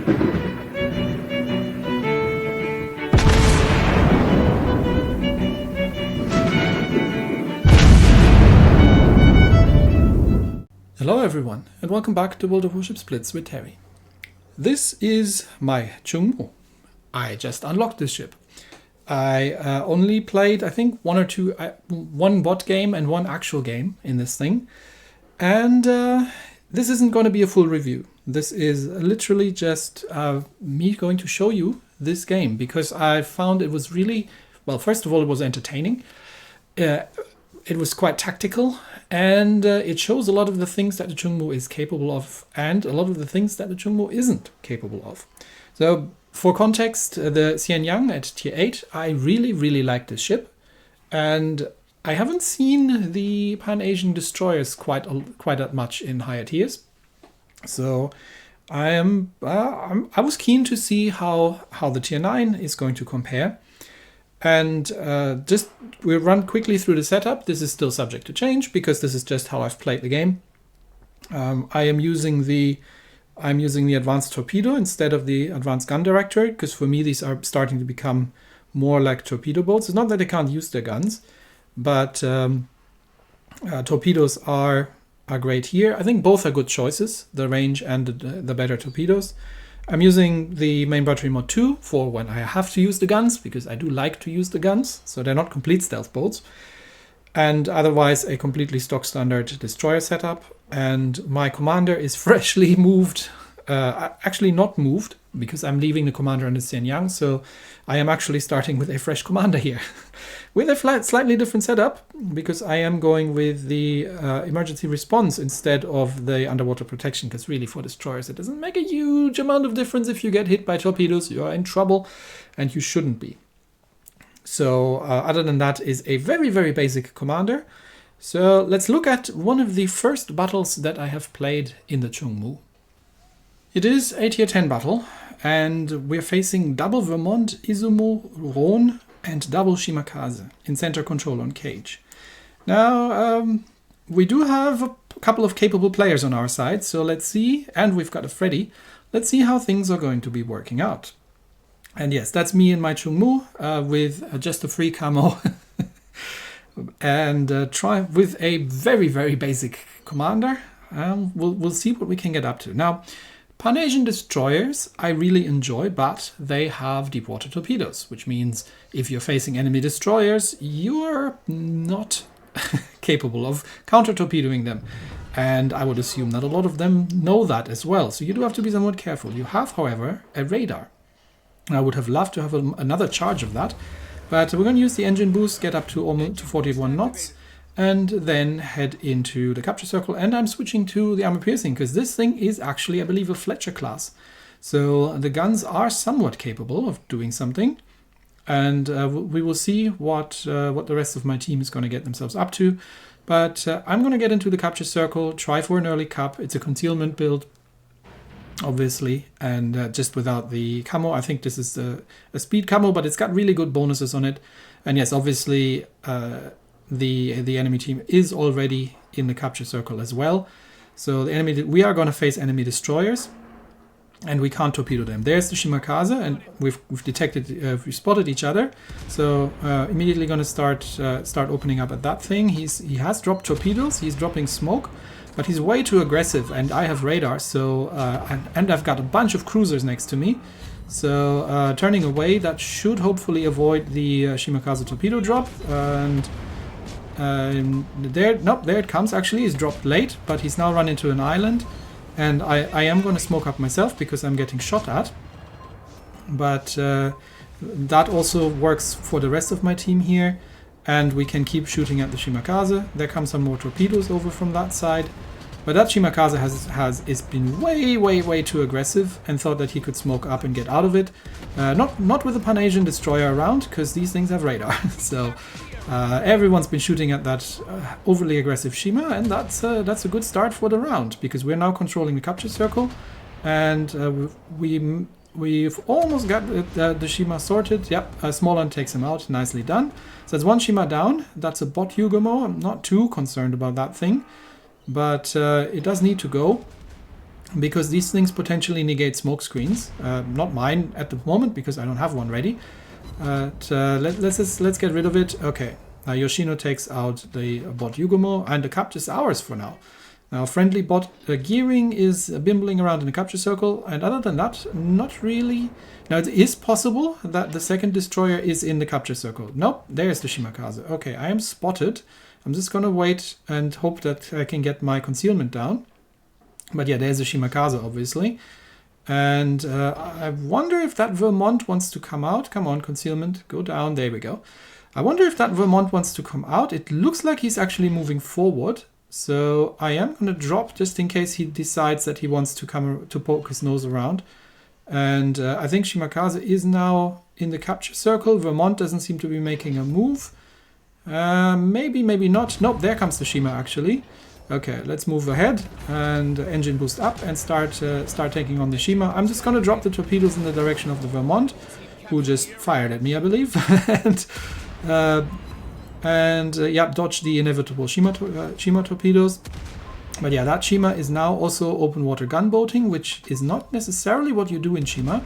Hello everyone, and welcome back to World of Warships Blitz with Terry. This is my Chung Mu. I just unlocked this ship. I only played, I think, one bot game and one actual game in this thing. And this isn't going to be a full review. This is literally just me going to show you this game, because I found it was really, well, first of all, it was entertaining. It was quite tactical, and it shows a lot of the things that the Chung Mu is capable of, and a lot of the things that the Chung Mu isn't capable of. So, for context, the Xianyang at tier 8, I really like this ship, and I haven't seen the Pan-Asian destroyers quite that much in higher tiers. So, I was keen to see how the tier 9 is going to compare. And we'll run quickly through the setup. This is still subject to change because this is just how I've played the game. I'm using the advanced torpedo instead of the advanced gun director, because for me these are starting to become more like torpedo boats. It's not that they can't use their guns, but torpedoes are great here. I think both are good choices, the range and the better torpedoes. I'm using the main battery mod 2 for when I have to use the guns, because I do like to use the guns, so they're not complete stealth boats. And otherwise a completely stock standard destroyer setup. And my commander is freshly moved, actually not moved, because I'm leaving the commander on the Xianyang, so I am actually starting with a fresh commander here. With a slightly different setup, because I am going with the emergency response instead of the underwater protection, because really for destroyers it doesn't make a huge amount of difference. If you get hit by torpedoes, you are in trouble, and you shouldn't be. So other than that is a very basic commander. So let's look at one of the first battles that I have played in the Chung Mu. It is a tier 10 battle, and we're facing double Vermont, Izumo, Rhone, and double Shimakaze in center control on cage. Now, we do have a couple of capable players on our side, so let's see, and we've got a Freddy, let's see how things are going to be working out. And yes, that's me and my Chung Mu with just a free camo and try with a very basic commander. We'll see what we can get up to. Now, Pan-Asian destroyers I really enjoy, but they have deep water torpedoes, which means if you're facing enemy destroyers, you're not capable of counter-torpedoing them. And I would assume that a lot of them know that as well, so you do have to be somewhat careful. You have, however, a radar. I would have loved to have another charge of that, but we're going to use the engine boost, get up to almost to 41 knots, and then head into the capture circle. And I'm switching to the armor piercing, because this thing is actually, I believe, a Fletcher class. So the guns are somewhat capable of doing something. And we will see what the rest of my team is going to get themselves up to. But I'm going to get into the capture circle, try for an early cap. It's a concealment build, obviously, and just without the camo. I think this is a speed camo, but it's got really good bonuses on it. And yes, obviously, the enemy team is already in the capture circle as well. So we are going to face enemy destroyers, and we can't torpedo them. There's the Shimakaze, and we've detected, we spotted each other. So immediately going to start opening up at that thing. He has dropped torpedoes. He's dropping smoke, but he's way too aggressive, and I have radar. So and I've got a bunch of cruisers next to me. So turning away, that should hopefully avoid the Shimakaze torpedo drop. And there it comes. Actually, he's dropped late, but he's now run into an island, and I am going to smoke up myself because I'm getting shot at. But that also works for the rest of my team here, and we can keep shooting at the Shimakaze. There come some more torpedoes over from that side, but that Shimakaze has been way too aggressive and thought that he could smoke up and get out of it. Not with a Pan-Asian destroyer around, because these things have radar. So everyone's been shooting at that overly aggressive Shima, and that's a good start for the round, because we're now controlling the capture circle, and we've almost got the Shima sorted. Yep, a small one takes him out. Nicely done. So that's one Shima down. That's a bot Yugomo. I'm not too concerned about that thing, but it does need to go. because these things potentially negate smoke screens. Not mine at the moment because I don't have one ready. Let's get rid of it. Okay, Yoshino takes out the bot Yugumo, and the capture is ours for now. Now friendly bot Gearing is bimbling around in the capture circle, and other than that, not really. Now it is possible that the second destroyer is in the capture circle. Nope, there's the Shimakaze. Okay, I am spotted. I'm just gonna wait and hope that I can get my concealment down. But yeah, there's a Shimakaze, obviously. And I wonder if that Vermont wants to come out. Come on, concealment, go down. There we go. I wonder if that Vermont wants to come out. It looks like he's actually moving forward. So I am going to drop just in case he decides that he wants to come to poke his nose around. And I think Shimakaze is now in the capture circle. Vermont doesn't seem to be making a move. Maybe, maybe not. Nope, there comes the Shima actually. Okay, let's move ahead and engine boost up and start taking on the Shima. I'm just going to drop the torpedoes in the direction of the Vermont, who just fired at me, I believe. and yeah, dodge the inevitable Shima torpedoes. But yeah, that Shima is now also open water gunboating, which is not necessarily what you do in Shima.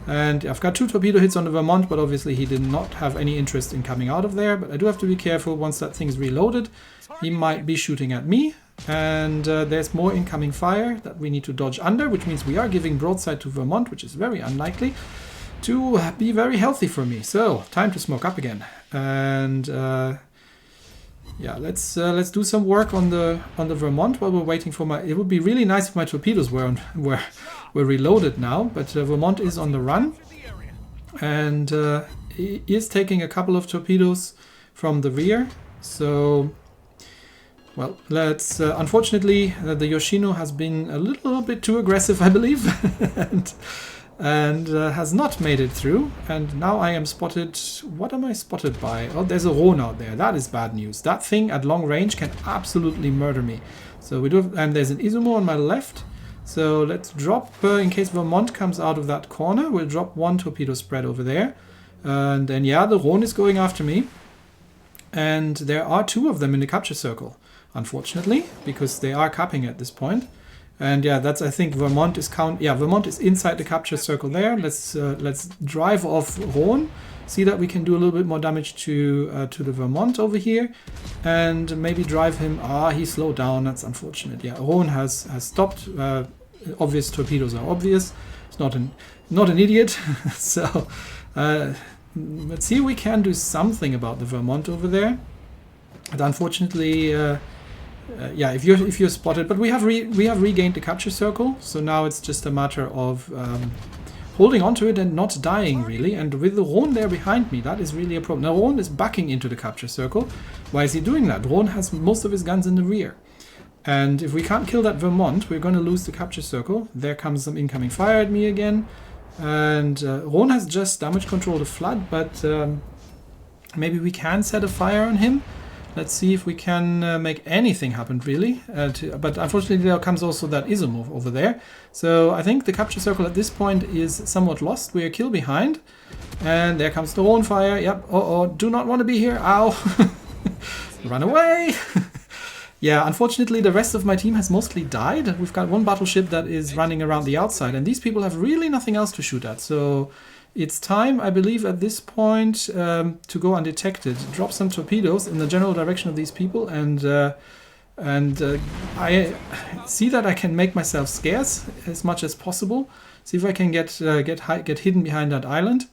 And I've got 2 torpedo hits on the Vermont, but obviously he did not have any interest in coming out of there. But I do have to be careful. Once that thing's reloaded, he might be shooting at me. And there's more incoming fire that we need to dodge under, which means we are giving broadside to Vermont, which is very unlikely to be very healthy for me. So time to smoke up again. And yeah, let's do some work on the Vermont while we're waiting for my. It would be really nice if my torpedoes were reloaded now, but Vermont is on the run, and he is taking a couple of torpedoes from the rear. So, well, let's. Unfortunately, the Yoshino has been a little bit too aggressive, I believe, and has not made it through. And now I am spotted. What am I spotted by? Oh, there's a Rhone out there. That is bad news. That thing at long range can absolutely murder me. So we do, and there's an Izumo on my left. So let's drop, in case Vermont comes out of that corner, we'll drop 1 torpedo spread over there. And then, yeah, the Rhone is going after me. And there are 2 of them in the capture circle, unfortunately, because they are capping at this point. And yeah, that's, I think Vermont is Vermont is inside the capture circle there. Let's drive off Rhone, see that we can do a little bit more damage to the Vermont over here, and maybe drive him. He slowed down. That's unfortunate. Yeah, Rhone has stopped. Obvious torpedoes are obvious. It's not an idiot. So let's see if we can do something about the Vermont over there. But unfortunately, yeah, if you're spotted, but we have regained the capture circle, so now it's just a matter of holding onto it and not dying really. And with the Rhone there behind me, that is really a problem. Now Rhone is backing into the capture circle. Why is he doing that? Rhone has most of his guns in the rear, and if we can't kill that Vermont, we're going to lose the capture circle. There comes some incoming fire at me again, and Rhone has just damage control the flood, but maybe we can set a fire on him. Let's see if we can make anything happen, really. But unfortunately, there comes also that Izumo over there. So I think the capture circle at this point is somewhat lost. We are kill behind. And there comes the Rhone fire. Yep. Oh, do not want to be here. Ow. Run away. Yeah, unfortunately, the rest of my team has mostly died. We've got 1 battleship that is running around the outside. And these people have really nothing else to shoot at. So it's time, I believe, at this point to go undetected. Drop some torpedoes in the general direction of these people, and I see that I can make myself scarce as much as possible. See if I can get hidden behind that island.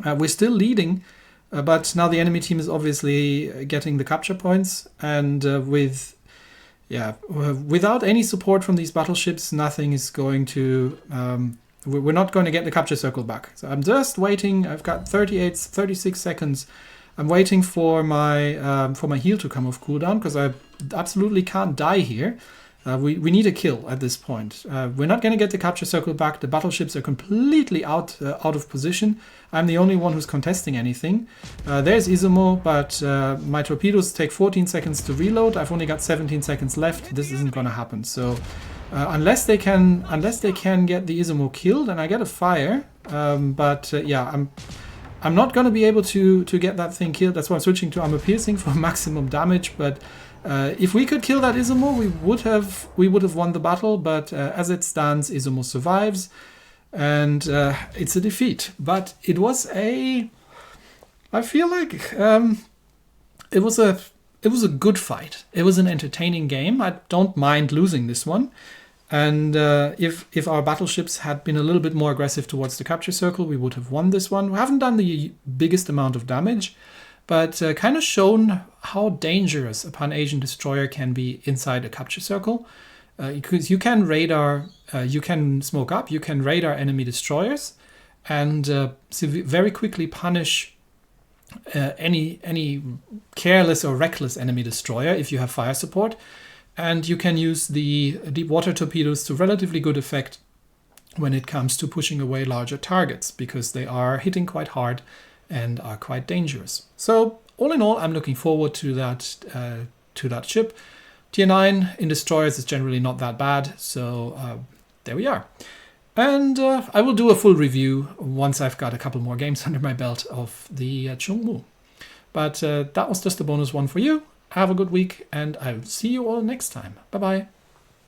We're still leading, but now the enemy team is obviously getting the capture points, and without any support from these battleships, nothing is going to. We're not going to get the capture circle back. So I'm just waiting. I've got 36 seconds. I'm waiting for my heal to come off cooldown, because I absolutely can't die here. We need a kill at this point. We're not going to get the capture circle back. The battleships are completely out of position. I'm the only one who's contesting anything. There's Izumo, but my torpedoes take 14 seconds to reload. I've only got 17 seconds left. This isn't going to happen. So. Unless they can get the Izumo killed and I get a fire, yeah, I'm not going to be able to get that thing killed. That's why I'm switching to armor piercing for maximum damage. But If we could kill that Izumo, we would have won the battle, but as it stands, Izumo survives, and it's a defeat. But it was I feel like it was a good fight. It was an entertaining game. I don't mind losing this one. And if our battleships had been a little bit more aggressive towards the capture circle, we would have won this one. We haven't done the biggest amount of damage, but kind of shown how dangerous a Pan-Asian destroyer can be inside a capture circle. Because you can radar, you can smoke up, you can radar enemy destroyers, and very quickly punish any careless or reckless enemy destroyer if you have fire support. And you can use the deep water torpedoes to relatively good effect when it comes to pushing away larger targets, because they are hitting quite hard and are quite dangerous. So all in all, I'm looking forward to that ship. Tier 9 in destroyers is generally not that bad, so there we are. And I will do a full review once I've got a couple more games under my belt of the Chung Mu. But that was just a bonus one for you. Have a good week, and I'll see you all next time. Bye-bye.